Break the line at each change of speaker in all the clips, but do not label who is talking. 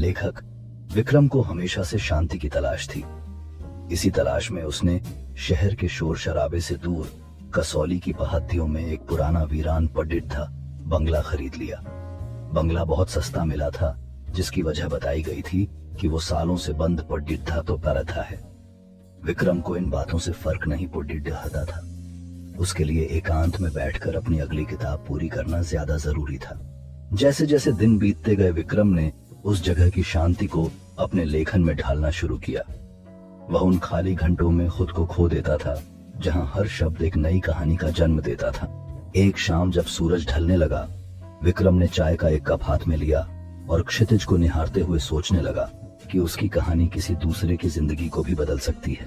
लेखक विक्रम को हमेशा से शांति की तलाश थी। इसी तलाश में उसने शहर के शोर शराबे से दूर कसौली की पहाड़ियों में एक पुराना वीरान पडिड्डा बंगला खरीद लिया। बंगला बहुत सस्ता मिला था, जिसकी वजह बताई गई थी कि वो सालों से बंद पडिड्डा तो परथा है। विक्रम को इन बातों से फर्क नहीं पडिड्डा था। उसके लिए एकांत में बैठकर अपनी अगली किताब पूरी करना ज्यादा जरूरी था। जैसे जैसे दिन बीतते गए, विक्रम ने उस जगह की शांति को अपने लेखन में ढालना शुरू किया। वह उन खाली घंटों में खुद को खो देता था जहां हर शब्द एक नई कहानी का जन्म देता था। एक शाम जब सूरज ढलने लगा, विक्रम ने चाय का एक कप हाथ में लिया और क्षितिज को निहारते हुए सोचने लगा कि उसकी कहानी किसी दूसरे की जिंदगी को भी बदल सकती है।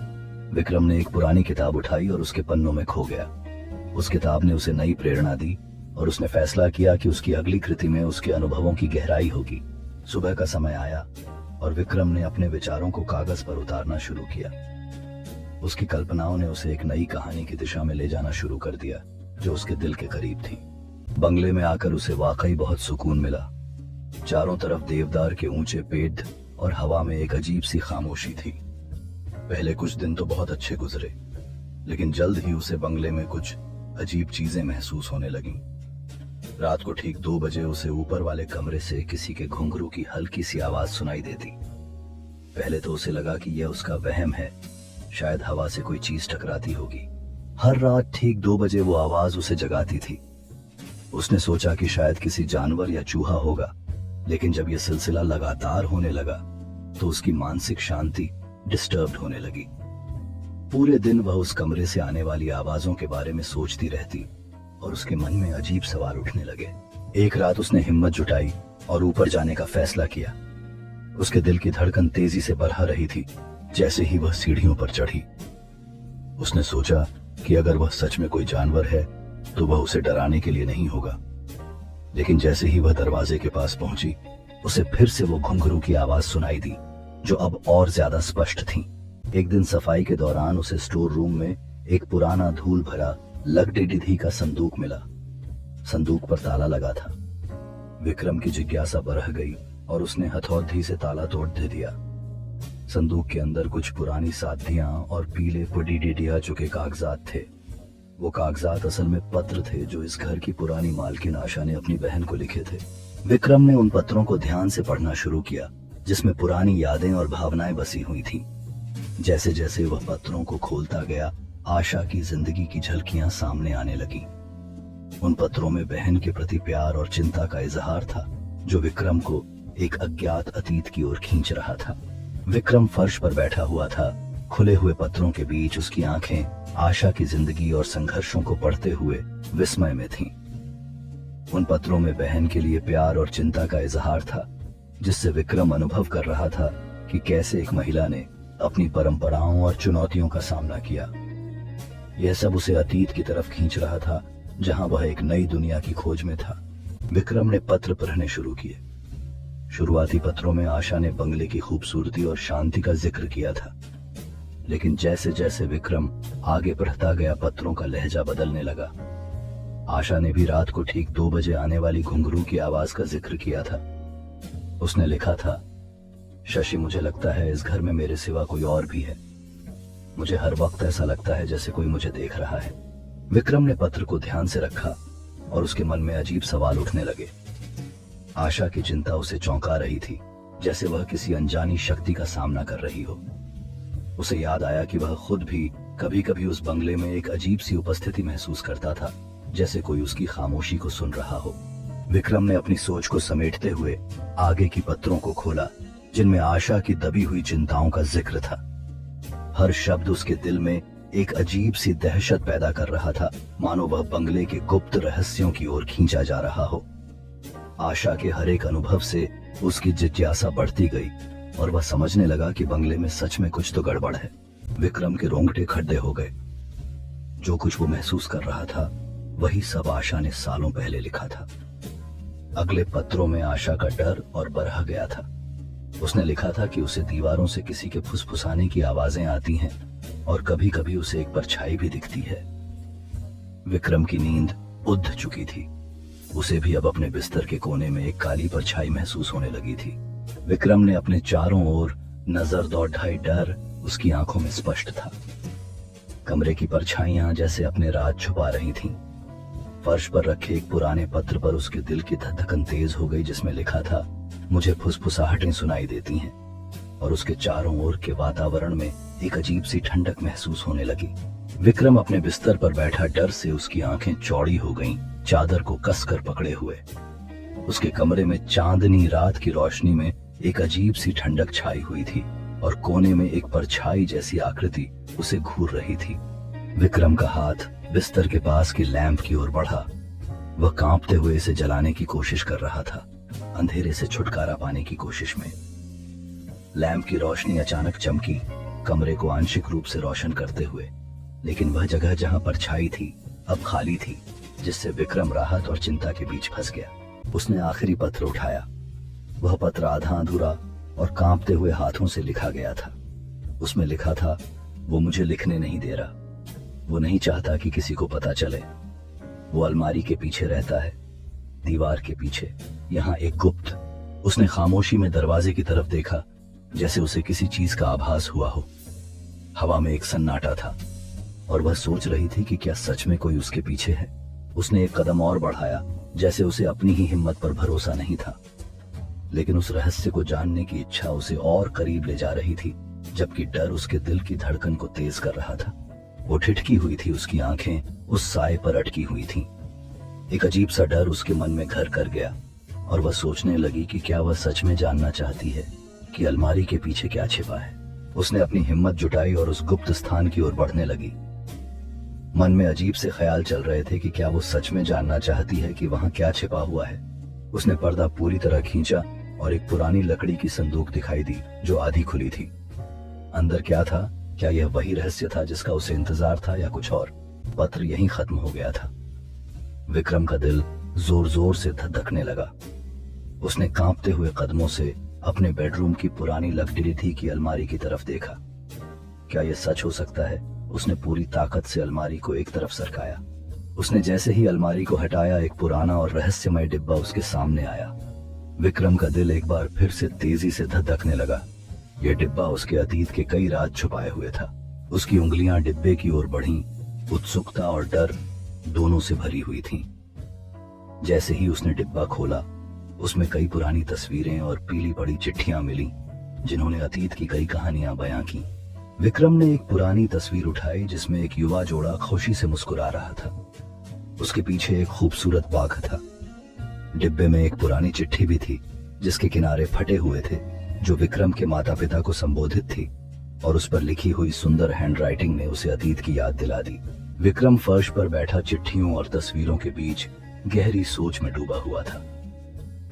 विक्रम ने एक पुरानी किताब उठाई और उसके पन्नों में खो गया। उस किताब ने उसे नई प्रेरणा दी और उसने फैसला किया कि उसकी अगली कृति में उसके अनुभवों की गहराई होगी। सुबह का समय आया और विक्रम ने अपने विचारों को कागज पर उतारना शुरू किया। उसकी कल्पनाओं ने उसे एक नई कहानी की दिशा में ले जाना शुरू कर दिया, जो उसके दिल के करीब थी। बंगले में आकर उसे वाकई बहुत सुकून मिला। चारों तरफ देवदार के ऊंचे पेड़ और हवा में एक अजीब सी खामोशी थी। पहले कुछ दिन तो बहुत अच्छे गुजरे, लेकिन जल्द ही उसे बंगले में कुछ अजीब चीजें महसूस होने लगीं। रात को ठीक 2 बजे उसे ऊपर वाले कमरे से किसी के घुंघरू की हल्की सी आवाज सुनाई देती। पहले तो उसे लगा कि यह उसका वहम है, शायद हवा से कोई चीज टकराती होगी। हर रात ठीक 2 बजे वो आवाज उसे जगाती थी। उसने सोचा कि शायद किसी जानवर या चूहा होगा, लेकिन जब यह सिलसिला लगातार होने लगा तो उसकी मानसिक शांति डिस्टर्ब्ड होने लगी। पूरे दिन वह उस कमरे से आने वाली आवाजों के बारे में सोचती रहती और उसके मन में अजीब सवाल उठने लगे। एक रात उसने हिम्मत जुटाई और ऊपर जाने का फैसला किया। उसके दिल की धड़कन तेजी से बढ़ रही थी जैसे ही वह सीढ़ियों पर चढ़ी। उसने सोचा कि अगर वह सच में कोई जानवर है तो वह उसे डराने के लिए नहीं होगा। लेकिन जैसे ही वह दरवाजे के पास पहुंची, उसे फिर से वो घुंघरू की आवाज सुनाई दी, जो अब और ज्यादा स्पष्ट थी। एक दिन सफाई के दौरान उसे स्टोर रूम में एक पुराना धूल भरा लकड़ी का संदूक मिला। संदूक पर ताला लगा था। विक्रम की जिज्ञासा बढ़ गई और उसने हथौड़ी से ताला तोड़ दे दिया। संदूक के अंदर कुछ पुरानी साथियां और पीले पडिड्डा चुके कागजात थे। वो कागजात असल में पत्र थे जो इस घर की पुरानी मालकिन आशा ने अपनी बहन को लिखे थे। विक्रम ने उन पत्रों को ध्यान से पढ़ना शुरू किया, जिसमें पुरानी यादें और भावनाएं बसी हुई थीं। जैसे जैसे वह पत्रों को खोलता गया, आशा की जिंदगी की झलकियां सामने आने लगी। उन पत्रों में बहन के प्रति प्यार और चिंता का इजहार था, जो विक्रम को एक अज्ञात अतीत की ओर खींच रहा था। विक्रम फर्श पर बैठा हुआ था। खुले हुए पत्रों के बीच उसकी आंखें आशा की जिंदगी और संघर्षों को पढ़ते हुए विस्मय में थीं। उन पत्रों में बहन के लिए प्यार और चिंता का इजहार था, जिससे विक्रम अनुभव कर रहा था कि कैसे एक महिला ने अपनी परंपराओं और चुनौतियों का सामना किया। यह सब उसे अतीत की तरफ खींच रहा था, जहां वह एक नई दुनिया की खोज में था। विक्रम ने पत्र पढ़ने शुरू किए। शुरुआती पत्रों में आशा ने बंगले की खूबसूरती और शांति का जिक्र किया था, लेकिन जैसे जैसे विक्रम आगे बढ़ता गया, पत्रों का लहजा बदलने लगा। आशा ने भी रात को ठीक 2 बजे आने वाली घुंघरू की आवाज का जिक्र किया था। उसने लिखा था, शशि, मुझे लगता है इस घर में मेरे सिवा कोई और भी है। मुझे हर वक्त ऐसा लगता है जैसे कोई मुझे देख रहा है। विक्रम ने पत्र को ध्यान से रखा और उसके मन में अजीब सवाल उठने लगे। आशा की चिंता उसे चौंका रही थी, जैसे वह किसी अनजानी शक्ति का सामना कर रही हो। उसे याद आया कि वह खुद भी कभी कभी उस बंगले में एक अजीब सी उपस्थिति महसूस करता था, जैसे कोई उसकी खामोशी को सुन रहा हो। विक्रम ने अपनी सोच को समेटते हुए आगे की पत्रों को खोला, जिनमें आशा की दबी हुई चिंताओं का जिक्र था। हर शब्द उसके दिल में एक अजीब सी दहशत पैदा कर रहा था, मानो वह बंगले के गुप्त रहस्यों की ओर खींचा जा रहा हो। आशा के हर एक अनुभव से उसकी जिज्ञासा बढ़ती गई और वह समझने लगा कि बंगले में सच में कुछ तो गड़बड़ है। विक्रम के रोंगटे खड़े हो गए। जो कुछ वो महसूस कर रहा था, वही सब आशा ने सालों पहले लिखा था। अगले पत्रों में आशा का डर और बरह गया था। उसने लिखा था कि उसे दीवारों से किसी के फुसफुसाने की आवाजें आती हैं और कभी कभी उसे एक परछाई भी दिखती है। विक्रम की नींद उड़ चुकी थी। उसे भी अब अपने बिस्तर के कोने में एक काली परछाई महसूस होने लगी थी। विक्रम ने अपने चारों ओर नजर दौड़ाई। डर उसकी आंखों में स्पष्ट था। कमरे की परछाइयां जैसे अपने राज छुपा रही थीं। फर्श पर रखे एक पुराने पत्र पर उसके दिल की धड़कन तेज हो गई, जिसमें लिखा था, मुझे फुसफुसाहटें सुनाई देती हैं। और उसके चारों ओर के वातावरण में एक अजीब सी ठंडक महसूस होने लगी। विक्रम अपने बिस्तर पर बैठा, डर से उसकी आंखें चौड़ी हो गईं, चादर को कसकर पकड़े हुए। उसके कमरे में चांदनी रात की रोशनी में एक अजीब सी ठंडक छाई हुई थी और कोने में एक परछाई जैसी आकृति उसे घूर रही थी। विक्रम का हाथ बिस्तर के पास की लैंप की ओर बढ़ा। वह कांपते हुए इसे जलाने की कोशिश कर रहा था, अंधेरे से छुटकारा पाने की कोशिश में। लैंप की रोशनी अचानक चमकी, कमरे को आंशिक रूप से रोशन करते हुए, लेकिन वह जगह जहां परछाई थी अब खाली थी, जिससे विक्रम राहत और चिंता के बीच फंस गया। उसने आखिरी पत्र उठाया। वह पत्र आधा अधूरा और कांपते हुए हाथों से लिखा गया था। उसमें लिखा था, वो मुझे लिखने नहीं दे रहा, वो नहीं चाहता कि किसी को पता चले। वो अलमारी के पीछे रहता है, दीवार के पीछे, यहाँ एक गुप्त। उसने खामोशी में दरवाजे की तरफ देखा, जैसे उसे किसी चीज का आभास हुआ हो। हवा में एक सन्नाटा था और वह सोच रही थी कि क्या सच में कोई उसके पीछे है। उसने एक कदम और बढ़ाया, जैसे उसे अपनी ही हिम्मत पर भरोसा नहीं था, लेकिन उस रहस्य को जानने की इच्छा उसे और करीब ले जा रही थी, जबकि डर उसके दिल की धड़कन को तेज कर रहा था। वो ठिठकी हुई थी, उसकी आंखें उस साए पर अटकी हुई थीं। एक अजीब सा डर उसके मन में घर कर गया और वह सोचने लगी कि क्या वह सच में जानना चाहती है कि अलमारी के पीछे क्या छिपा है। उसने अपनी हिम्मत जुटाई और उस गुप्त स्थान की ओर बढ़ने लगी। मन में अजीब से ख्याल चल रहे थे कि क्या वो सच में जानना चाहती है कि वहां क्या छिपा हुआ है। उसने पर्दा पूरी तरह खींचा और एक पुरानी लकड़ी की संदूक दिखाई दी, जो आधी खुली थी। अंदर क्या था? क्या यह वही रहस्य था जिसका उसे इंतजार था, या कुछ और? पत्र यहीं खत्म हो गया था। विक्रम का दिल जोर जोर से धड़कने लगा। उसने कांपते हुए कदमों से अपने बेडरूम की पुरानी लकड़ी थी की अलमारी की तरफ देखा। क्या यह सच हो सकता है? उसने पूरी ताकत से अलमारी को एक तरफ सरकाया। उसने जैसे ही अलमारी को हटाया, एक पुराना और रहस्यमय डिब्बा उसके सामने आया। विक्रम का दिल एक बार फिर से तेजी से धड़कने लगा। यह डिब्बा उसके अतीत के कई राज छुपाए हुए था। उसकी उंगलियां डिब्बे की ओर बढ़ीं, उत्सुकता और डर दोनों से भरी हुई थीं। जैसे ही उसने डिब्बा खोला, उसमें कई पुरानी तस्वीरें और पीली पड़ी चिट्ठियां मिली, जिन्होंने अतीत की कई कहानियां बयां की। विक्रम ने एक पुरानी तस्वीर उठाई, जिसमें एक युवा जोड़ा खुशी से मुस्कुरा रहा था। उसके पीछे एक खूबसूरत बाग था। डिब्बे में एक पुरानी चिट्ठी भी थी, जिसके किनारे फटे हुए थे, जो विक्रम के माता पिता को संबोधित थी, और उस पर लिखी हुई सुंदर हैंडराइटिंग ने उसे अतीत की याद दिला दी। विक्रम फर्श पर बैठा चिट्ठियों और तस्वीरों के बीच गहरी सोच में डूबा हुआ था।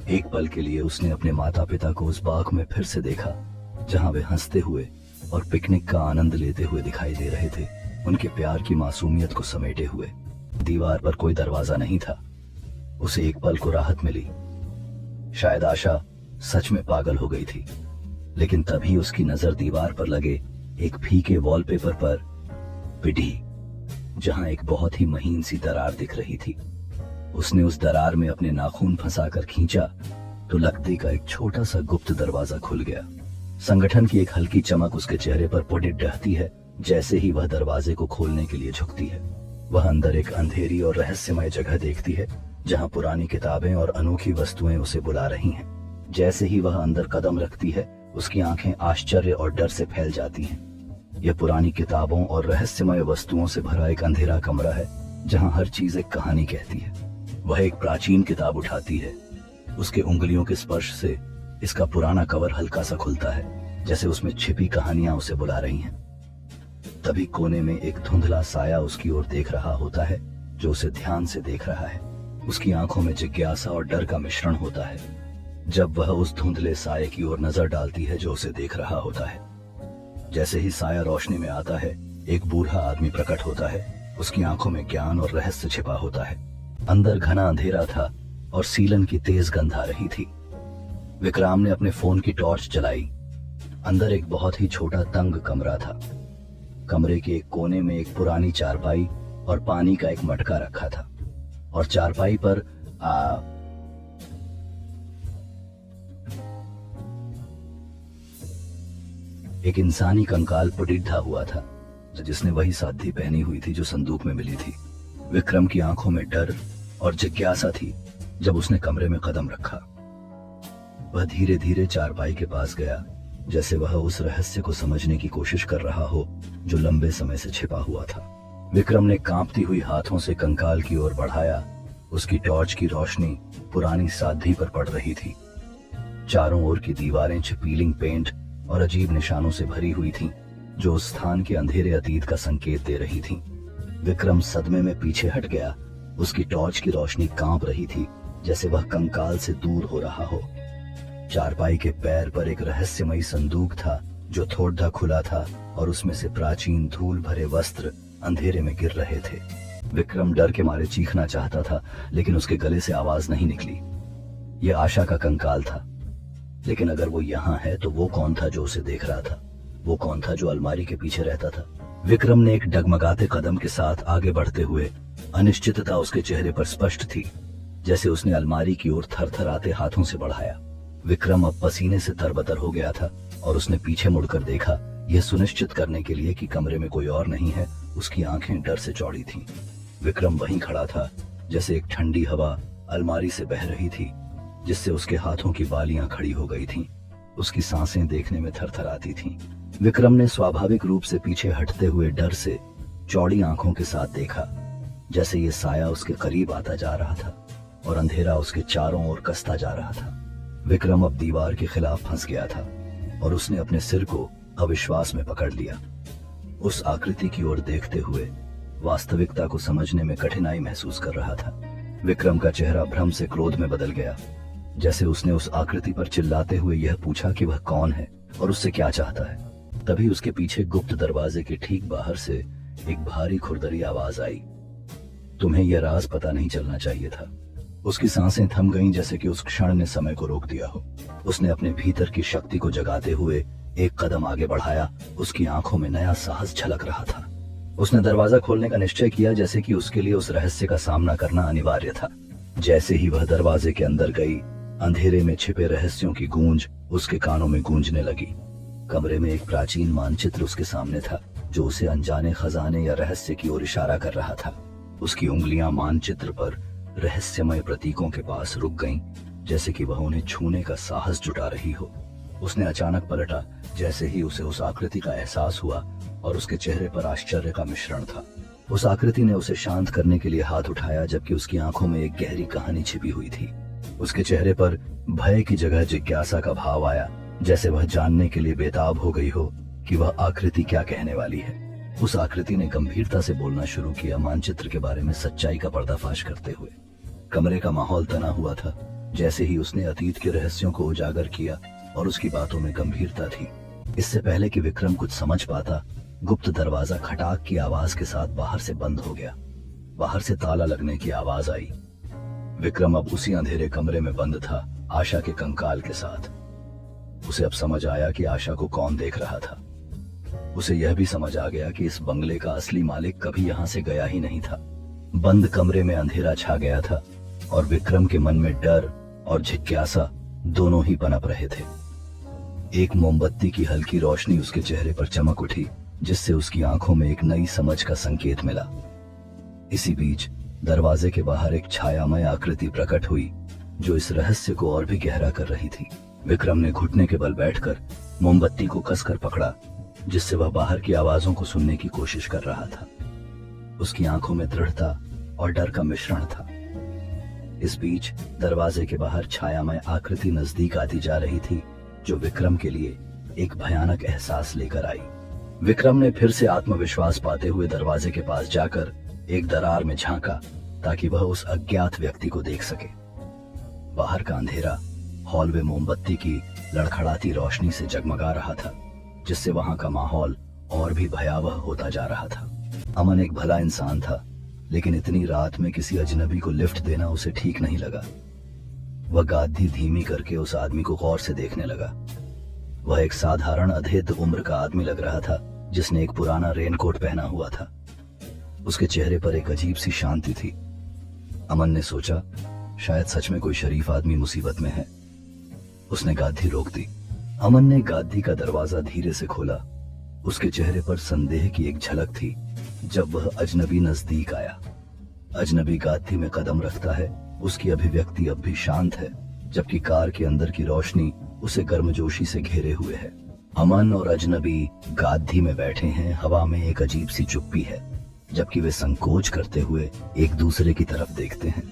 एक पल के लिए उसने अपने माता पिता को उस बाग में फिर से देखा, जहां वे हंसते हुए और पिकनिक का आनंद लेते हुए दिखाई दे रहे थे, उनके प्यार की मासूमियत को समेटे हुए। दीवार पर कोई दरवाजा नहीं था। उसे एक पल को राहत मिली। शायद आशा सच में पागल हो गई थी, लेकिन तभी उसकी नजर दीवार पर लगे एक फीके वॉलपेपर पर पिटी, जहां एक बहुत ही महीन सी दरार दिख रही थी। उसने उस दरार में अपने नाखून फंसाकर खींचा तो लकड़ी का एक छोटा सा गुप्त दरवाजा खुल गया। संगठन की एक हल्की चमक उसके चेहरे पर पुटित रहती है जैसे ही वह दरवाजे को खोलने के लिए झुकती है। वह अंदर एक अंधेरी और रहस्यमय जगह देखती है, जहां पुरानी किताबें और अनोखी वस्तुएं उसे बुला रही हैं। जैसे ही वह अंदर कदम रखती है, उसकी आंखें आश्चर्य और डर से फैल जाती हैं। यह पुरानी किताबों और रहस्यमय वस्तुओं से भरा एक अंधेरा कमरा है, जहां हर चीज एक कहानी कहती है। वह एक प्राचीन किताब उठाती है। उसके उंगलियों के स्पर्श से इसका पुराना कवर हल्का सा खुलता है, जैसे उसमें छिपी कहानियां उसे बुला रही हैं। तभी कोने में एक धुंधला साया उसकी ओर देख रहा होता है, जो उसे ध्यान से देख रहा है। उसकी आंखों में जिज्ञासा और डर का मिश्रण होता है। जब वह उस धुंधले साये की ओर नजर डालती है जो उसे देख रहा होता है, जैसे ही साया रोशनी में आता है, एक बूढ़ा आदमी प्रकट होता है। उसकी आंखों में ज्ञान और रहस्य छिपा होता है। अंदर घना अंधेरा था और सीलन की तेज गंध आ रही थी। विक्रम ने अपने फोन की टॉर्च जलाई। अंदर एक बहुत ही छोटा तंग कमरा था। कमरे के एक कोने में एक पुरानी चारपाई और पानी का एक मटका रखा था, और चारपाई पर एक इंसानी कंकाल पड़ीढ़ा हुआ था, जिसने वही साधी पहनी हुई थी जो संदूक में मिली थी। विक्रम की आंखों में डर और जिज्ञासा थी जब उसने कमरे में कदम रखा। वह धीरे धीरे चारपाई के पास गया, जैसे वह उस रहस्य को समझने की कोशिश कर रहा हो जो लंबे समय से छिपा हुआ था। विक्रम ने कांपती हुई हाथों से कंकाल की ओर बढ़ाया। उसकी टॉर्च की रोशनी पुरानी साधी पर पड़ रही थी। चारों ओर की दीवारें पीलिंग पेंट और अजीब निशानों से भरी हुई थीं, जो उस स्थान के अंधेरे अतीत का संकेत दे रही थीं। विक्रम सदमे में पीछे हट गया। उसकी टॉर्च की रोशनी कांप रही थी, जैसे वह कंकाल से दूर हो रहा हो। चारपाई के पैर पर एक रहस्यमयी संदूक था जो थोड़ा खुला था और उसमें से प्राचीन धूल भरे वस्त्र अंधेरे में गिर रहे थे। विक्रम डर के मारे चीखना चाहता था, लेकिन उसके गले से आवाज नहीं निकली। यह आशा का कंकाल था, लेकिन अगर वो यहाँ है तो वो कौन था जो उसे देख रहा था? वो कौन था जो अलमारी के पीछे रहता था? विक्रम ने एक डगमगाते कदम के साथ आगे बढ़ते हुए, अनिश्चितता उसके चेहरे पर स्पष्ट थी, जैसे उसने अलमारी की ओर थरथराते हाथों से बढ़ाया। विक्रम अब पसीने से तरबतर हो गया था और उसने पीछे मुड़कर देखा, यह सुनिश्चित करने के लिए कि कमरे में कोई और नहीं है। उसकी आंखें डर से चौड़ी थीं। विक्रम वहीं खड़ा था, जैसे एक ठंडी हवा अलमारी से बह रही थी, जिससे उसके हाथों की बालियां खड़ी हो गई थीं। उसकी सांसें देखने में थरथराती थीं। विक्रम ने स्वाभाविक रूप से पीछे हटते हुए डर से चौड़ी आंखों के साथ देखा, जैसे ये साया उसके करीब आता जा रहा था और अंधेरा उसके चारों ओर कसता जा रहा था। विक्रम अब दीवार के खिलाफ फंस गया था और उसने अपने सिर को अविश्वास में पकड़ लिया। उस आकृति की ओर देखते हुए वास्तविकता को समझने में कठिनाई महसूस कर रहा था। विक्रम का चेहरा भ्रम से क्रोध में बदल गया, जैसे उसने उस आकृति पर चिल्लाते हुए यह पूछा कि वह कौन है और उससे क्या चाहता है। तभी उसके पीछे गुप्त दरवाजे के ठीक बाहर से एक भारी खुरदरी आवाज आई, तुम्हें यह राज पता नहीं चलना चाहिए था। उसकी सांसें थम गईं, जैसे कि उस क्षण ने समय को रोक दिया हो। उसने अपने भीतर की शक्ति को जगाते हुए एक कदम आगे बढ़ाया। उसकी आंखों में नया साहस झलक रहा था। उसने दरवाजा खोलने का निश्चय किया, जैसे कि उसके लिए उस रहस्य का सामना करना अनिवार्य था। जैसे ही वह दरवाजे के अंदर गई, अंधेरे में छिपे रहस्यों की गूंज उसके कानों में गूंजने लगी। कमरे में एक प्राचीन मानचित्र उसके सामने था, जो उसे अनजाने खजाने या रहस्य की ओर इशारा कर रहा था। उसकी उंगलियां मानचित्र पर रहस्यमय प्रतीकों के पास रुक गईं, जैसे कि वह उन्हें छूने का साहस जुटा रही हो। उसने अचानक पलटा, जैसे ही उसे उस आकृति का एहसास हुआ और उसके चेहरे पर आश्चर्य का मिश्रण था। उस आकृति ने उसे शांत करने के लिए हाथ उठाया, जबकि उसकी आंखों में एक गहरी कहानी छिपी हुई थी। उसके चेहरे पर भय की जगह जिज्ञासा का भाव आया, जैसे वह जानने के लिए बेताब हो गई हो कि वह आकृति क्या कहने वाली है। उस आकृति ने गंभीरता से बोलना शुरू किया, मानचित्र के बारे में सच्चाई का पर्दाफाश करते हुए। कमरे का माहौल तना हुआ था, जैसे ही उसने अतीत के रहस्यों को उजागर किया और उसकी बातों में गंभीरता थी। इससे पहले कि विक्रम कुछ समझ पाता, गुप्त दरवाजा खटाक की आवाज के साथ बाहर से बंद हो गया। बाहर से ताला लगने की आवाज आई। विक्रम अब उसी अंधेरे कमरे में बंद था, आशा के कंकाल के साथ। उसे अब समझ आया कि आशा को कौन देख रहा था। उसे यह भी समझ आ गया कि इस बंगले का असली मालिक कभी यहाँ से गया ही नहीं था। बंद कमरे में अंधेरा छा गया था और विक्रम के मन में डर और जिज्ञासा दोनों ही पनप रहे थे। एक मोमबत्ती की हल्की रोशनी उसके चेहरे पर चमक उठी, जिससे उसकी आंखों में एक नई समझ का संकेत मिला। इसी बीच दरवाजे के बाहर एक छायामय आकृति प्रकट हुई, जो इस रहस्य को और भी गहरा कर रही थी। विक्रम ने घुटने के बल बैठकर मोमबत्ती को कसकर पकड़ा, जिससे वह बाहर की आवाजों को सुनने की कोशिश कर रहा था। उसकी आंखों में दृढ़ता और डर का मिश्रण था। इस बीच दरवाजे के बाहर छायामय आकृति नजदीक आती जा रही थी, जो विक्रम के लिए एक भयानक एहसास लेकर आई। विक्रम ने फिर से आत्मविश्वास पाते हुए दरवाजे के पास जाकर एक दरार में झांका, ताकि वह उस अज्ञात व्यक्ति को देख सके। बाहर का अंधेरा हॉल में मोमबत्ती की लड़खड़ाती रोशनी से जगमगा रहा था, जिससे वहां का माहौल और भी भयावह होता जा रहा था। अमन एक भला इंसान था, लेकिन इतनी रात में किसी अजनबी को लिफ्ट देना उसे ठीक नहीं लगा। वह गादी धीमी करके उस आदमी को गौर से देखने लगा। वह एक साधारण अधेड़ उम्र का आदमी लग रहा था, जिसने एक पुराना रेनकोट पहना हुआ था। उसके चेहरे पर एक अजीब सी शांति थी। अमन ने सोचा, शायद सच में कोई शरीफ आदमी मुसीबत में है। उसने गादी रोक दी। अमन ने गादी का दरवाजा धीरे से खोला। उसके चेहरे पर संदेह की एक झलक थी जब वह अजनबी नजदीक आया। अजनबी गादी में कदम रखता है। उसकी अभिव्यक्ति अब भी शांत है, जबकि कार के अंदर की रोशनी उसे गर्मजोशी से घेरे हुए है। अमन और अजनबी गादी में बैठे हैं। हवा में एक अजीब सी चुप्पी है, जबकि वे संकोच करते हुए एक दूसरे की तरफ देखते हैं।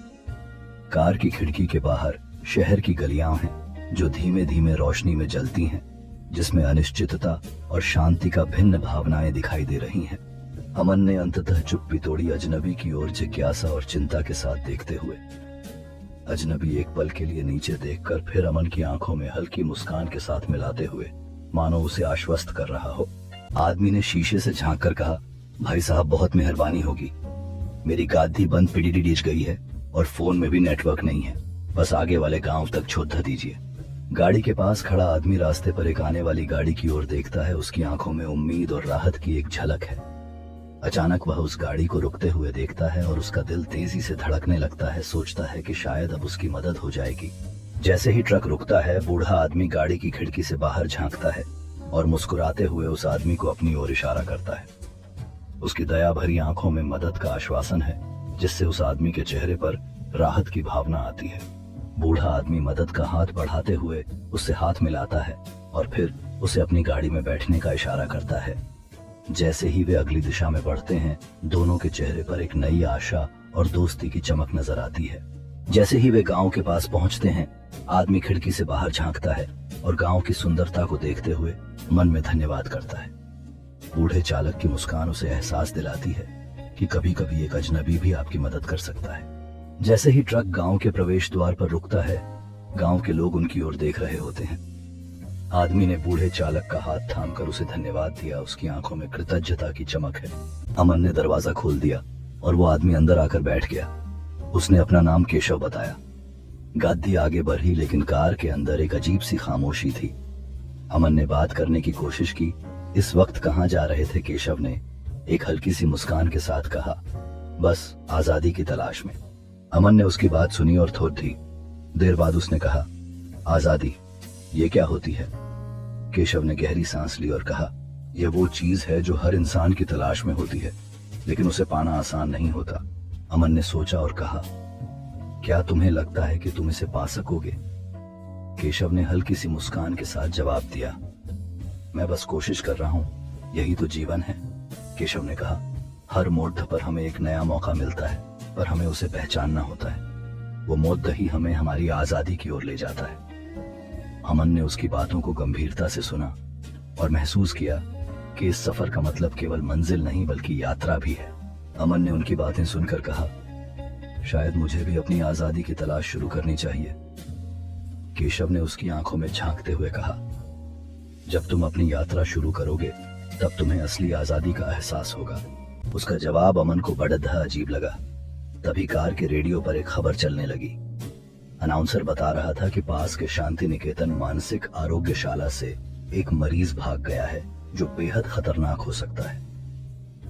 कार की खिड़की के बाहर शहर की गलियां हैं जो धीमे धीमे रोशनी में जलती हैं, जिसमें अनिश्चितता और शांति का भिन्न भावनाएं दिखाई दे रही हैं। अमन ने अंततः चुप्पी तोड़ी, अजनबी की ओर जिज्ञासा और चिंता के साथ देखते हुए। अजनबी एक पल के लिए नीचे देखकर फिर अमन की आंखों में हल्की मुस्कान के साथ मिलाते हुए मानो उसे आश्वस्त कर रहा हो। आदमी ने शीशे से झांक कर कहा, भाई साहब बहुत मेहरबानी होगी। मेरी गादी बंद पिड़ी गई है और फोन में भी नेटवर्क नहीं है। बस आगे वाले गांव तक छोड़ दीजिए। गाड़ी के पास खड़ा आदमी रास्ते पर एक आने वाली गाड़ी की ओर देखता है। उसकी आंखों में उम्मीद और राहत की एक झलक है। अचानक वह उस गाड़ी को रुकते हुए देखता है और उसका दिल तेजी से धड़कने लगता है। सोचता है कि शायद अब उसकी मदद हो जाएगी। जैसे ही ट्रक रुकता है, बूढ़ा आदमी गाड़ी की खिड़की से बाहर झांकता है और मुस्कुराते हुए उस आदमी को अपनी ओर इशारा करता है। उसकी दया भरी आंखों में मदद का आश्वासन है, जिससे उस आदमी के चेहरे पर राहत की भावना आती है। बूढ़ा आदमी मदद का हाथ बढ़ाते हुए उससे हाथ मिलाता है और फिर उसे अपनी गाड़ी में बैठने का इशारा करता है। जैसे ही वे अगली दिशा में बढ़ते हैं, दोनों के चेहरे पर एक नई आशा और दोस्ती की चमक नजर आती है। जैसे ही वे गांव के पास पहुंचते हैं, आदमी खिड़की से बाहर झांकता है और गांव की सुंदरता को देखते हुए मन में धन्यवाद करता है। बूढ़े चालक की मुस्कान उसे एहसास दिलाती है कि कभी कभी एक अजनबी भी आपकी मदद कर सकता है। जैसे ही ट्रक गांव के प्रवेश द्वार पर रुकता है, गांव के लोग उनकी ओर देख रहे होते हैं। आदमी ने बूढ़े चालक का हाथ थामकर उसे धन्यवाद दिया। उसकी आंखों में कृतज्ञता की चमक है। अमन ने दरवाजा खोल दिया और वो आदमी अंदर आकर बैठ गया। उसने अपना नाम केशव बताया। गादी आगे बढ़ी, लेकिन कार के अंदर एक अजीब सी खामोशी थी। अमन ने बात करने की कोशिश की। इस वक्त कहाँ जा रहे थे? केशव ने एक हल्की सी मुस्कान के साथ कहा। बस आजादी की तलाश में। अमन ने उसकी बात सुनी और थोड़ी देर बाद उसने कहा, आजादी ये क्या होती है? केशव ने गहरी सांस ली और कहा, यह वो चीज है जो हर इंसान की तलाश में होती है, लेकिन उसे पाना आसान नहीं होता। अमन ने सोचा और कहा, क्या तुम्हें लगता है कि तुम इसे पा सकोगे? केशव ने हल्की सी मुस्कान के साथ जवाब दिया, मैं बस कोशिश कर रहा हूं, यही तो जीवन है। केशव ने कहा, हर मोड़ पर हमें एक नया मौका मिलता है, पर हमें उसे पहचानना होता है। वो मोड़ ही हमें हमारी आजादी की ओर ले जाता है। अमन ने उसकी बातों को गंभीरता से सुना और महसूस किया कि इस सफर का मतलब केवल मंजिल नहीं बल्कि यात्रा भी है। अमन ने उनकी बातें सुनकर कहा, शायद मुझे भी अपनी आजादी की तलाश शुरू करनी चाहिए। केशव ने उसकी आंखों में झांकते हुए कहा, जब तुम अपनी यात्रा शुरू करोगे तब तुम्हें असली आजादी का एहसास होगा। उसका जवाब अमन को बड़ा अजीब लगा। तभी कार के रेडियो पर एक खबर चलने लगी। अनाउंसर बता रहा था कि पास के शांति निकेतन मानसिक आरोग्यशाला से एक मरीज भाग गया है जो बेहद खतरनाक हो सकता है।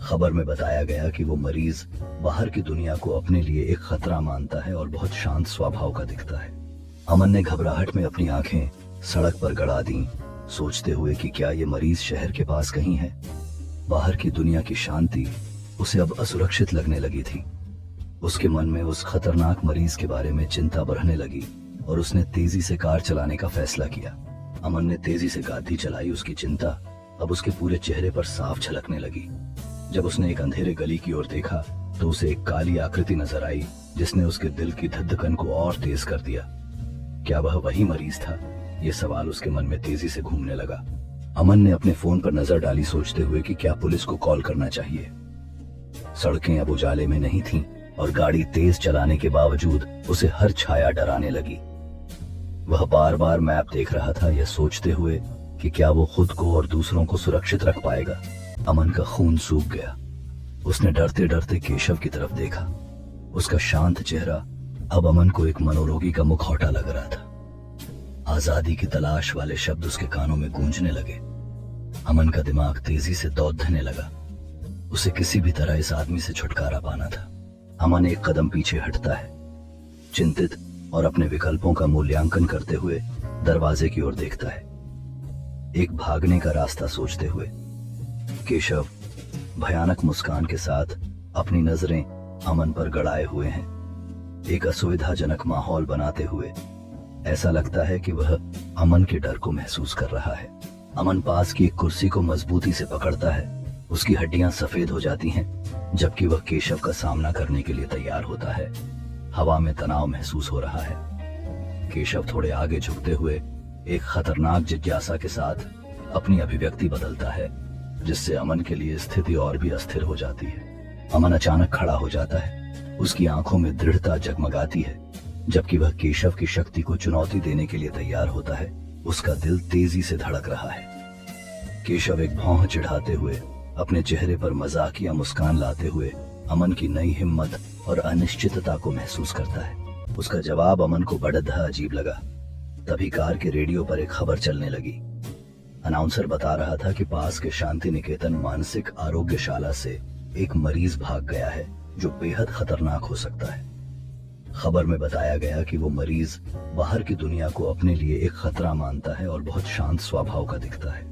खबर में बताया गया कि वो मरीज बाहर की दुनिया को अपने लिए एक खतरा मानता है और बहुत शांत स्वभाव का दिखता है। अमन ने घबराहट में अपनी आंखें सड़क पर गड़ा दी, सोचते हुए कि क्या ये मरीज शहर के पास कहीं है। बाहर की दुनिया की शांति उसे अब असुरक्षित लगने लगी थी। उसके मन में उस खतरनाक मरीज के बारे में चिंता बढ़ने लगी और उसने तेजी से कार चलाने का फैसला किया। अमन ने तेजी से गाड़ी चलाई। उसकी चिंता अब उसके पूरे चेहरे पर साफ झलकने लगी। जब उसने एक अंधेरे गली की ओर देखा तो उसे एक काली आकृति नजर आई जिसने उसके दिल की धड़कन को और तेज कर दिया। क्या वह वही मरीज था? ये सवाल उसके मन में तेजी से घूमने लगा। अमन ने अपने फोन पर नजर डाली, सोचते हुए कि क्या पुलिस को कॉल करना चाहिए। सड़कें अब उजाले में नहीं थीं और गाड़ी तेज चलाने के बावजूद उसे हर छाया डराने लगी। वह बार बार मैप देख रहा था, यह सोचते हुए कि क्या वो खुद को और दूसरों को सुरक्षित रख पाएगा। अमन का खून सूख गया। उसने डरते डरते केशव की तरफ देखा। उसका शांत चेहरा अब अमन को एक मनोरोगी का मुखौटा लग रहा था। आजादी की तलाश वाले शब्द उसके कानों में गूंजने लगे। अमन का दिमाग तेजी से दौड़ने लगा। उसे किसी भी तरह इस आदमी से छुटकारा पाना था। अमन एक कदम पीछे हटता है, चिंतित और अपने विकल्पों का मूल्यांकन करते हुए दरवाजे की ओर देखता है। एक भागने का रास्ता सोचते हुए। केशव भयानक मुस्कान के साथ अपनी नजरें अमन पर गड़ाए हुए हैं, एक असुविधाजनक माहौल बनाते हुए। ऐसा लगता है कि वह अमन के डर को महसूस कर रहा है। अमन पास की एक कुर्सी को मजबूती से पकड़ता है, उसकी हड्डियां सफेद हो जाती हैं, जबकि वह केशव का सामना करने के लिए तैयार होता है। हवा में तनाव महसूस हो रहा है। केशव थोड़े आगे झुकते हुए एक खतरनाक जिज्ञासा के साथ अपनी अभिव्यक्ति बदलता है, जिससे अमन के लिए स्थिति और भी अस्थिर हो जाती है। अमन अचानक खड़ा हो जाता है, उसकी आंखों में दृढ़ता जगमगाती है, जबकि वह केशव की शक्ति को चुनौती देने के लिए तैयार होता है। उसका दिल तेजी से धड़क रहा है। केशव एक भौं चिढ़ाते हुए अपने चेहरे पर मजाकिया मुस्कान लाते हुए अमन की नई हिम्मत और अनिश्चितता को महसूस करता है। उसका जवाब अमन को बड़ा अजीब लगा। तभी कार के रेडियो पर एक खबर चलने लगी। अनाउंसर बता रहा था कि पास के शांति निकेतन मानसिक आरोग्यशाला से एक मरीज भाग गया है, जो बेहद खतरनाक हो सकता है। खबर में बताया गया कि वो मरीज बाहर की दुनिया को अपने लिए एक खतरा मानता है और बहुत शांत स्वभाव का दिखता है।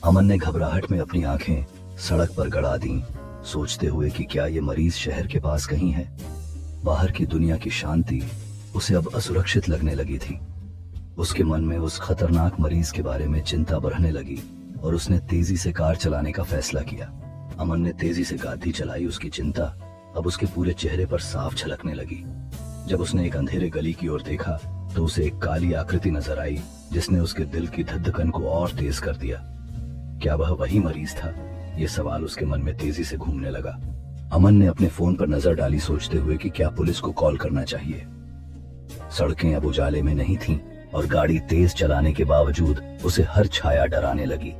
अमन ने घबराहट में अपनी आंखें सड़क पर गड़ा दी, सोचते हुए कि क्या ये मरीज शहर के पास कहीं है। बाहर की दुनिया की शांति उसे अब असुरक्षित लगने लगी थी। उसके मन में उस खतरनाक मरीज के बारे में चिंता बढ़ने लगी और उसने तेजी से कार चलाने का फैसला किया। अमन ने तेजी से गाड़ी चलाई। उसकी चिंता अब उसके पूरे चेहरे पर साफ झलकने लगी। जब उसने एक अंधेरे गली की ओर देखा तो उसे एक काली आकृति नजर आई, जिसने उसके दिल की धड़कन को और तेज कर दिया। क्या वह वही मरीज था? ये सवाल उसके मन में तेजी से घूमने लगा। अमन ने अपने फोन पर नजर डाली, सोचते हुए कि क्या पुलिस को कॉल करना चाहिए। सड़कें अब उजाले में नहीं थीं और गाड़ी तेज चलाने के बावजूद उसे हर छाया डराने लगी।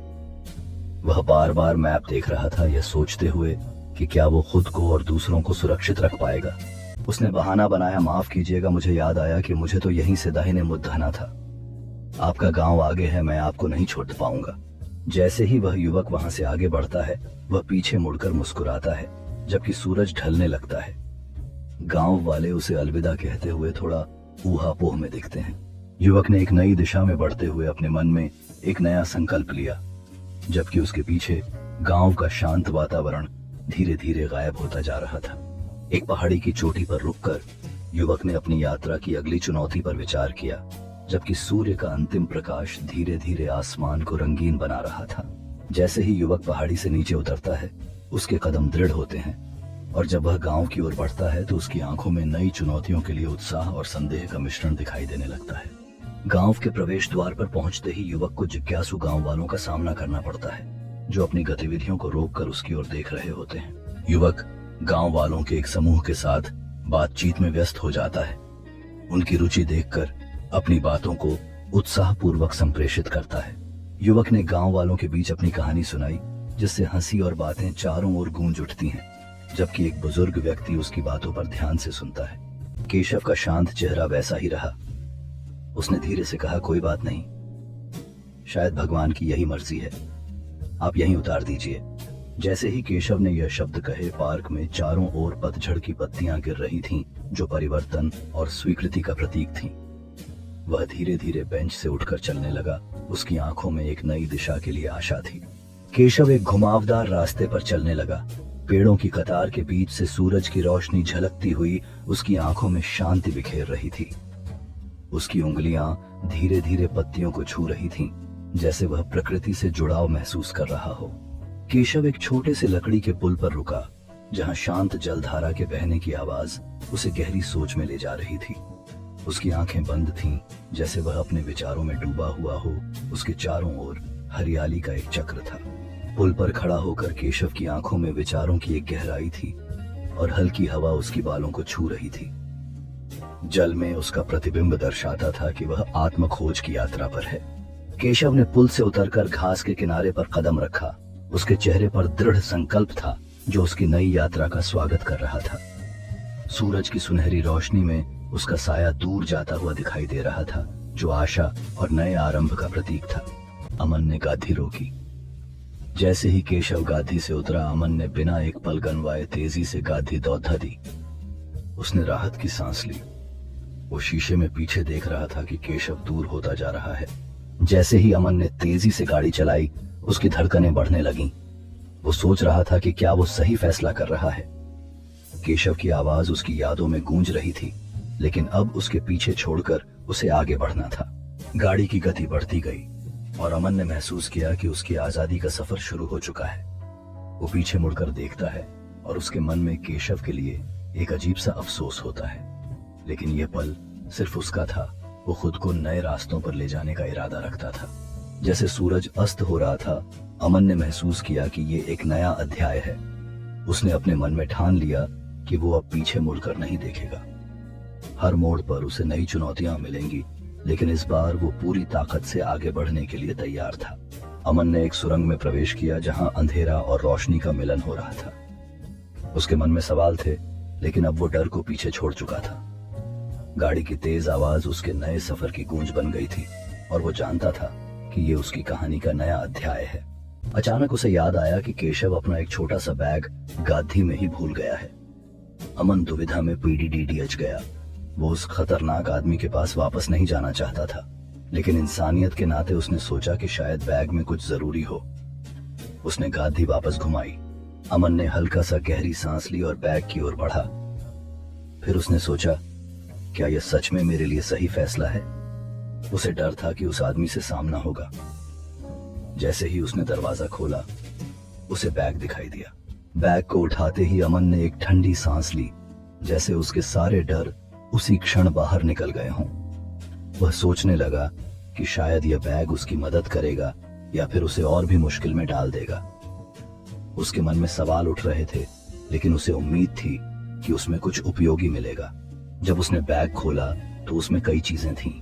वह बार बार मैप देख रहा था, यह सोचते हुए कि क्या वो खुद को और दूसरों को सुरक्षित रख पाएगा। उसने बहाना बनाया, माफ कीजिएगा, मुझे याद आया कि मुझे तो यहीं से दाहिने मुड़ना था। आपका गांव आगे है, मैं आपको नहीं छोड़ पाऊंगा। जैसे ही वह युवक वहां से आगे बढ़ता है, वह पीछे मुड़कर मुस्कुराता है, जबकि सूरज ढलने लगता है। गांव वाले उसे अलविदा कहते हुए थोड़ा ऊहापोह में दिखते हैं। युवक ने एक नई दिशा में बढ़ते हुए अपने मन में एक नया संकल्प लिया, जबकि उसके पीछे गांव का शांत वातावरण धीरे धीरे गायब होता जा रहा था। एक पहाड़ी की चोटी पर रुककर युवक ने अपनी यात्रा की अगली चुनौती पर विचार किया, जबकि सूर्य का अंतिम प्रकाश धीरे धीरे आसमान को रंगीन बना रहा था। जैसे ही युवक पहाड़ी से नीचे उतरता है, उसके कदम दृढ़ होते हैं और जब वह गांव की ओर बढ़ता है तो उसकी आंखों में नई चुनौतियों के लिए उत्साह और संदेह का मिश्रण दिखाई देने लगता है। गांव के प्रवेश द्वार पर पहुंचते ही युवक को जिज्ञासु गांव वालों का सामना करना पड़ता है, जो अपनी गतिविधियों को रोककर उसकी ओर देख रहे होते हैं। युवक गांव वालों के एक समूह के साथ बातचीत में व्यस्त हो जाता है। उनकी रुचि देखकर अपनी बातों को उत्साहपूर्वक संप्रेषित करता है। युवक ने गांव वालों के बीच अपनी कहानी सुनाई, जिससे हंसी और बातें चारों ओर गूंज उठती हैं, जबकि एक बुजुर्ग व्यक्ति उसकी बातों पर ध्यान से सुनता है। केशव का शांत चेहरा वैसा ही रहा। उसने धीरे से कहा, कोई बात नहीं, शायद भगवान की यही मर्जी है, आप यहीं उतार दीजिए। जैसे ही केशव ने यह शब्द कहे, पार्क में चारों ओर पतझड़ की पत्तियां गिर रही थीं, जो परिवर्तन और स्वीकृति का प्रतीक थीं। वह धीरे धीरे बेंच से उठकर चलने लगा। उसकी आंखों में एक नई दिशा के लिए आशा थी। केशव एक घुमावदार रास्ते पर चलने लगा। पेड़ों की कतार के बीच से सूरज की रोशनी झलकती हुई उसकी आंखों में शांति बिखेर रही थी। उसकी उंगलियां धीरे धीरे पत्तियों को छू रही थीं, जैसे वह प्रकृति से जुड़ाव महसूस कर रहा हो। केशव एक छोटे से लकड़ी के पुल पर रुका, जहां शांत जलधारा के बहने की आवाज उसे गहरी सोच में ले जा रही थी। उसकी आंखें बंद थीं, जैसे वह अपने विचारों में डूबा हुआ हो। उसके चारों ओर हरियाली का एक चक्र था। पुल पर खड़ा होकर केशव की आंखों में विचारों की एक गहराई थी और हल्की हवा उसकी बालों को छू रही थी। जल में उसका प्रतिबिंब दर्शाता था कि वह आत्म खोज की यात्रा पर है। केशव ने पुल से उतरकर घास के किनारे पर कदम रखा। उसके चेहरे पर दृढ़ संकल्प था, जो उसकी नई यात्रा का स्वागत कर रहा था। सूरज की सुनहरी रोशनी में उसका साया दूर जाता हुआ दिखाई दे रहा था, जो आशा और नए आरंभ का प्रतीक था। अमन ने गाड़ी रोकी। जैसे ही केशव गाड़ी से उतरा, अमन ने बिना एक पल गनवाए तेजी से गाड़ी दौड़ा दी। उसने राहत की सांस ली। वो शीशे में पीछे देख रहा था कि केशव दूर होता जा रहा है। जैसे ही अमन ने तेजी से गाड़ी चलाई, उसकी धड़कनें बढ़ने लगीं। वो सोच रहा था कि क्या वो सही फैसला कर रहा है। केशव की आवाज उसकी यादों में गूंज रही थी, लेकिन अब उसके पीछे छोड़कर उसे आगे बढ़ना था। गाड़ी की गति बढ़ती गई और अमन ने महसूस किया कि उसकी आजादी का सफर शुरू हो चुका है। वो पीछे मुड़कर देखता है और उसके मन में केशव के लिए एक अजीब सा अफसोस होता है, लेकिन यह पल सिर्फ उसका था। वो खुद को नए रास्तों पर ले जाने का इरादा रखता था। जैसे सूरज अस्त हो रहा था, अमन ने महसूस किया कि ये एक नया अध्याय है। उसने अपने मन में ठान लिया कि वो अब पीछे मुड़कर नहीं देखेगा। हर मोड़ पर उसे नई चुनौतियां मिलेंगी, लेकिन इस बार वो पूरी ताकत से आगे बढ़ने के लिए तैयार था। अमन ने एक सुरंग में प्रवेश किया जहां अंधेरा और रोशनी का मिलन हो रहा था। उसके मन में सवाल थे, लेकिन अब वो डर को पीछे छोड़ चुका था। गाड़ी की तेज आवाज उसके नए सफर की गूंज बन गई थी और वो जानता था कि ये उसकी कहानी का नया अध्याय है। अचानक उसे याद आया कि केशव अपना एक छोटा सा बैग गाधी में ही भूल गया है। अमन दुविधा में पीडीडीडीएच गया। वो उस खतरनाक आदमी के पास वापस नहीं जाना चाहता था, लेकिन इंसानियत के नाते उसने सोचा कि शायद बैग में कुछ जरूरी हो। उसने गाधी वापस घुमाई। अमन ने हल्का सा गहरी सांस ली और बैग की ओर बढ़ा। फिर उसने सोचा, क्या यह सच में मेरे लिए सही फैसला है? उसे डर था कि उस आदमी से सामना होगा। जैसे ही उसने दरवाजा खोला, उसे बैग दिखाई दिया। बैग को उठाते ही अमन ने एक ठंडी सांस ली, जैसे उसके सारे डर उसी क्षण बाहर निकल गए हों। वह सोचने लगा कि शायद यह बैग उसकी मदद करेगा या फिर उसे और भी मुश्किल में डाल देगा। उसके मन में सवाल उठ रहे थे, लेकिन उसे उम्मीद थी कि उसमें कुछ उपयोगी मिलेगा। जब उसने बैग खोला तो उसमें कई चीजें थीं।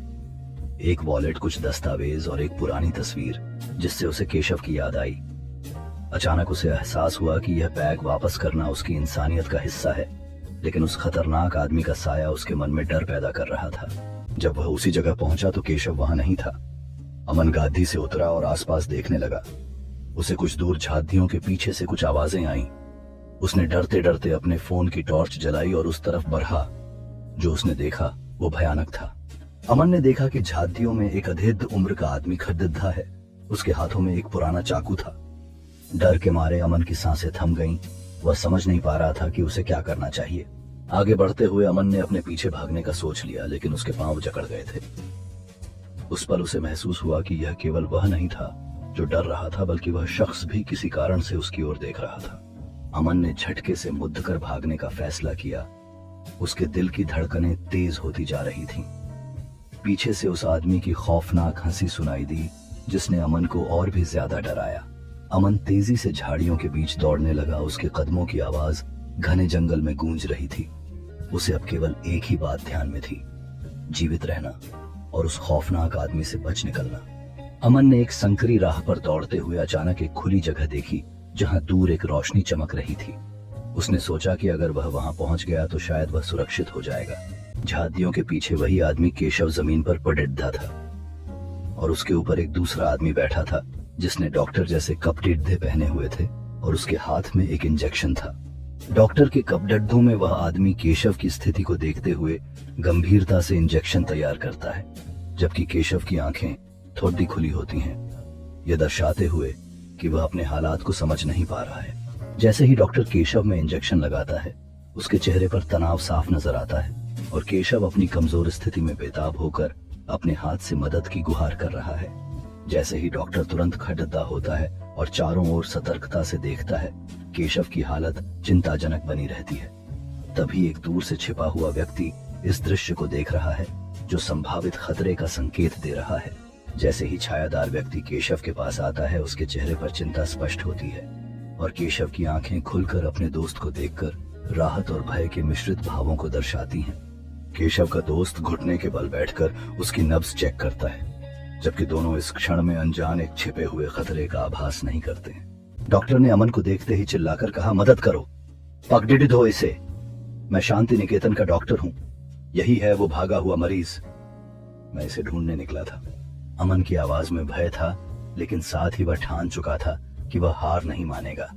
एक वॉलेट, कुछ दस्तावेज और एक पुरानी तस्वीर, जिससे उसे केशव की याद आई। अचानक उसे एहसास हुआ कि यह बैग वापस करना उसकी इंसानियत का हिस्सा है, लेकिन उस खतरनाक आदमी का साया उसके मन में डर पैदा कर रहा था। जब वह उसी जगह पहुंचा तो केशव वहां नहीं था। अमन गादी से उतरा और आसपास देखने लगा। उसे कुछ दूर झांकियों के पीछे से कुछ आवाजें आईं। उसने डरते डरते अपने फोन की टॉर्च जलाई और उस तरफ बढ़ा। जो उसने देखा वो भयानक था। अमन ने देखा कि झांकियों में एक अधेड़ उम्र का आदमी खड़िद्धा है। उसके हाथों में एक पुराना चाकू था। डर के मारे अमन की सांसें थम गईं। वह समझ नहीं पा रहा था कि उसे क्या करना चाहिए। आगे बढ़ते हुए अमन ने अपने पीछे भागने का सोच लिया, लेकिन उसके पांव जकड़ गए थे। उस पल उसे महसूस हुआ कि यह केवल वह नहीं था जो डर रहा था, बल्कि वह शख्स भी किसी कारण से उसकी ओर देख रहा था। अमन ने झटके से मुद्द कर भागने का फैसला किया। उसके दिल की धड़कनें तेज होती जा रही थीं। पीछे से उस आदमी की खौफनाक हंसी सुनाई दी, जिसने अमन को और भी ज्यादा डराया। अमन तेजी से झाड़ियों के बीच दौड़ने लगा। उसके कदमों की आवाज घने जंगल में गूंज रही थी। उसे अब केवल एक ही बात ध्यान में थी, जीवित रहना और उस खौफनाक आदमी से बच निकलना। अमन ने एक संकरी राह पर दौड़ते हुए अचानक एक खुली जगह देखी, जहां दूर एक रोशनी चमक रही थी। उसने सोचा कि अगर वह वहां पहुंच गया तो शायद वह सुरक्षित हो जाएगा। झांकियों के पीछे वही आदमी केशव जमीन पर पड़िद्धा था और उसके ऊपर एक दूसरा आदमी बैठा था, जिसने डॉक्टर जैसे कपड़े पहने हुए थे और उसके हाथ में एक इंजेक्शन था। डॉक्टर के कपड़ों में वह आदमी केशव की स्थिति को देखते हुए गंभीरता से इंजेक्शन तैयार करता है, जबकि केशव की आंखें थोड़ी खुली होती हैं, यह दर्शाते हुए कि वह अपने हालात को समझ नहीं पा रहा है। जैसे ही डॉक्टर केशव में इंजेक्शन लगाता है, उसके चेहरे पर तनाव साफ नजर आता है और केशव अपनी कमजोर स्थिति में बेताब होकर अपने हाथ से मदद की गुहार कर रहा है। जैसे ही डॉक्टर तुरंत खड़िद्धा होता है और चारों ओर सतर्कता से देखता है, केशव की हालत चिंताजनक बनी रहती है। तभी एक दूर से छिपा हुआ व्यक्ति इस दृश्य को देख रहा है, जो संभावित खतरे का संकेत दे रहा है। जैसे ही छायादार व्यक्ति केशव के पास आता है, उसके चेहरे पर चिंता स्पष्ट होती है और केशव की आंखें खुलकर अपने दोस्त को देखकर राहत और भय के मिश्रित भावों को दर्शाती हैं। केशव का दोस्त घुटने के बल बैठकर उसकी नब्ज चेक करता है, जबकि दोनों इस क्षण में अनजान एक छिपे हुए खतरे का आभास नहीं करते। डॉक्टर ने अमन को देखते ही चिल्लाकर कहा, मदद करो, पकड़ दो इसे। मैं शांति निकेतन का डॉक्टर हूँ, यही है वो भागा हुआ मरीज। मैं इसे ढूंढने निकला था। अमन की आवाज में भय था, लेकिन साथ ही वह ठान चुका था कि वह हार नहीं मानेगा।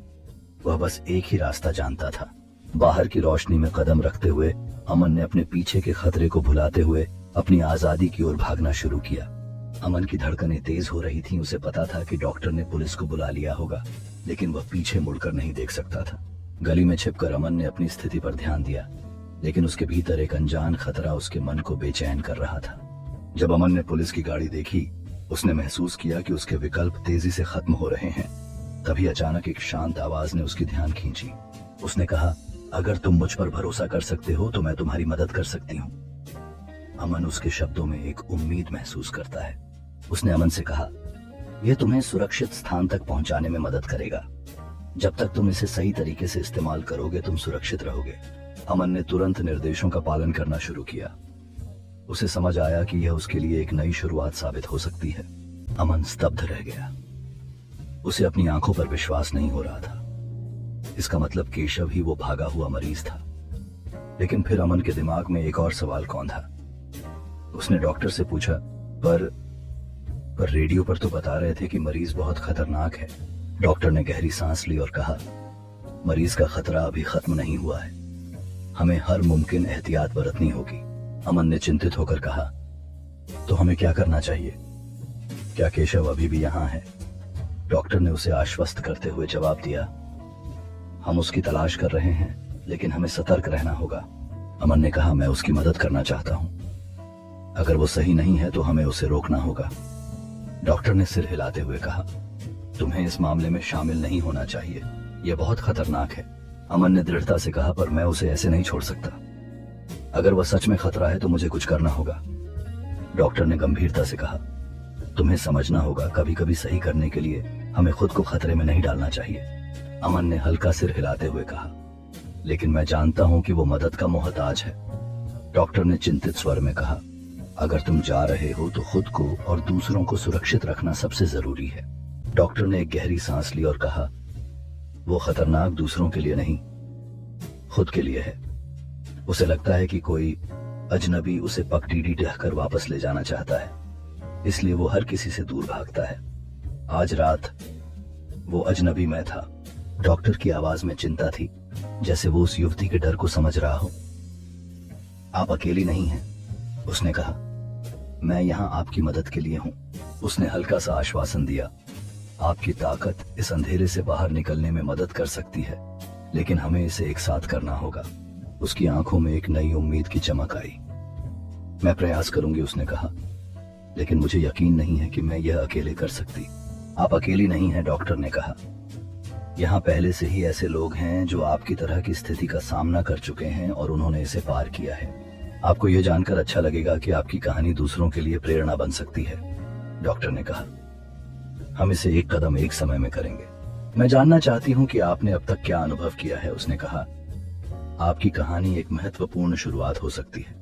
वह बस एक ही रास्ता जानता था। बाहर की रोशनी में कदम रखते हुए अमन ने अपने पीछे के खतरे को भुलाते हुए अपनी आजादी की ओर भागना शुरू किया। अमन की धड़कनें तेज हो रही थीं। उसे पता था कि डॉक्टर ने पुलिस को बुला लिया होगा, लेकिन वह पीछे मुड़कर नहीं देख सकता था। गली में छिपकर अमन ने अपनी स्थिति पर ध्यान दिया, लेकिन उसके भीतर एक अनजान खतरा उसके मन को बेचैन कर रहा था। जब अमन ने पुलिस की गाड़ी देखी, उसने महसूस किया कि उसके विकल्प तेजी से खत्म हो रहे हैं। तभी अचानक एक शांत आवाज ने उसकी ध्यान खींची। उसने कहा, अगर तुम मुझ पर भरोसा कर सकते हो तो मैं तुम्हारी मदद कर सकती हूँ। अमन उसके शब्दों में एक उम्मीद महसूस करता है। उसने अमन से कहा, यह तुम्हें सुरक्षित स्थान तक पहुंचाने में मदद करेगा। जब तक तुम इसे सही तरीके से इस्तेमाल करोगे तुम सुरक्षित रहोगे। अमन ने तुरंत निर्देशों का पालन करना शुरू किया। उसे समझ आया कि यह उसके लिए एक नई शुरुआत साबित हो सकती है। अमन स्तब्ध रह गया। उसे अपनी आंखों पर विश्वास नहीं हो रहा था। इसका मतलब केशव ही वो भागा हुआ मरीज था। लेकिन फिर अमन के दिमाग में एक और सवाल कौंधा। उसने डॉक्टर से पूछा, पर रेडियो पर तो बता रहे थे कि मरीज बहुत खतरनाक है। डॉक्टर ने गहरी सांस ली और कहा, मरीज का खतरा अभी खत्म नहीं हुआ है। हमें हर मुमकिन एहतियात बरतनी होगी। अमन ने चिंतित होकर कहा, तो हमें क्या करना चाहिए? क्या केशव अभी भी यहाँ है? डॉक्टर ने उसे आश्वस्त करते हुए जवाब दिया, हम उसकी तलाश कर रहे हैं, लेकिन हमें सतर्क रहना होगा। अमन ने कहा, मैं उसकी मदद करना चाहता हूं। अगर वो सही नहीं है तो हमें उसे रोकना होगा। डॉक्टर ने सिर हिलाते हुए कहा, तुम्हें इस मामले में शामिल नहीं होना चाहिए, यह बहुत खतरनाक है। अमन ने दृढ़ता से कहा, पर मैं उसे ऐसे नहीं छोड़ सकता। अगर वह सच में खतरा है तो मुझे कुछ करना होगा। डॉक्टर ने गंभीरता से कहा, तुम्हें समझना होगा, कभी कभी सही करने के लिए हमें खुद को खतरे में नहीं डालना चाहिए। अमन ने हल्का सिर हिलाते हुए कहा, लेकिन मैं जानता हूं कि वो मदद का मोहताज है। डॉक्टर ने चिंतित स्वर में कहा, अगर तुम जा रहे हो तो खुद को और दूसरों को सुरक्षित रखना सबसे जरूरी है। डॉक्टर ने एक गहरी सांस ली और कहा, वो खतरनाक दूसरों के लिए नहीं, खुद के लिए है। उसे लगता है कि कोई अजनबी उसे पगडीडी ढहकर वापस ले जाना चाहता है, इसलिए वो हर किसी से दूर भागता है। आज रात वो अजनबी मैं था। डॉक्टर की आवाज में चिंता थी, जैसे वो उस युवती के डर को समझ रहा हो। आप अकेली नहीं हैं, उसने कहा, मैं यहाँ आपकी मदद के लिए हूँ। उसने हल्का सा आश्वासन दिया, आपकी ताकत इस अंधेरे से बाहर निकलने में मदद कर सकती है, लेकिन हमें इसे एक साथ करना होगा। उसकी आंखों में एक नई उम्मीद की चमक आई। मैं प्रयास करूंगी, उसने कहा, लेकिन मुझे यकीन नहीं है कि मैं यह अकेले कर सकती। आप अकेली नहीं हैं, डॉक्टर ने कहा। यहाँ पहले से ही ऐसे लोग हैं जो आपकी तरह की स्थिति का सामना कर चुके हैं और उन्होंने इसे पार किया है। आपको यह जानकर अच्छा लगेगा कि आपकी कहानी दूसरों के लिए प्रेरणा बन सकती है, डॉक्टर ने कहा। हम इसे एक कदम एक समय में करेंगे। मैं जानना चाहती हूँ कि आपने अब तक क्या अनुभव किया है, उसने कहा। आपकी कहानी एक महत्वपूर्ण शुरुआत हो सकती है।